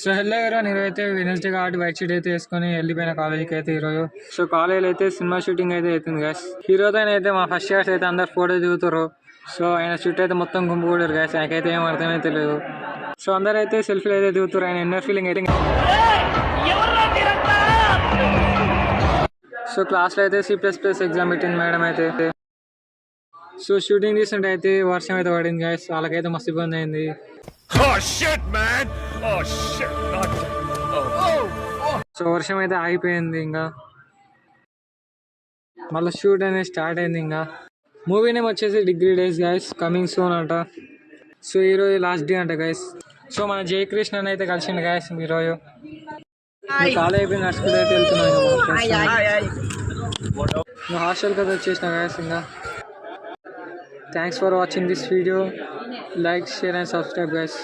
So hello హీరోని ఈరోజు అయితే వెనస్డే కాబట్టి వైట్ షీట్ అయితే వేసుకొని వెళ్ళిపోయిన కాలేజీకి అయితే ఈరోజు. సో కాలేజీలో అయితే సినిమా షూటింగ్ అయితే అవుతుంది గ్యాస్. హీరోతో అయితే మా ఫస్ట్ ఇయర్స్ అయితే అందరు ఫోటో దిగుతారు. సో ఆయన షూట్ అయితే మొత్తం గుంపు కూడారు గ్యాస్. నాకైతే ఏం అర్థమే తెలియదు. సో అందరు అయితే సెల్ఫీలు అయితే దిగుతారు. ఆయన ఇన్నర్ ఫీలింగ్ అయితే. సో క్లాస్లో అయితే C++ ఎగ్జామ్ పెట్టింది మేడం అయితే. సో షూటింగ్ తీస్తుంటే అయితే వర్షం అయితే పడింది గ్యాస్. వాళ్ళకైతే మస్తు ఇబ్బంది అయింది. సో వర్షం అయితే ఆగిపోయింది. ఇంకా మళ్ళీ షూట్ అనేది స్టార్ట్ అయింది. ఇంకా మూవీ నేమ్ వచ్చేసి degree days guys, coming soon అంట. సో ఈరోజు లాస్ట్ డే అంట గైస్. సో మన జయకృష్ణ అయితే కలిసిండు గైస్ ఈరోజు. కాలేజ్ అయిపోయి నడుచుకుంటూ అయితే వెళ్తున్నాను. హాస్టల్కి అయితే వచ్చేసిన గైస్. ఇంకా thanks for watching this video. Like, share and subscribe guys.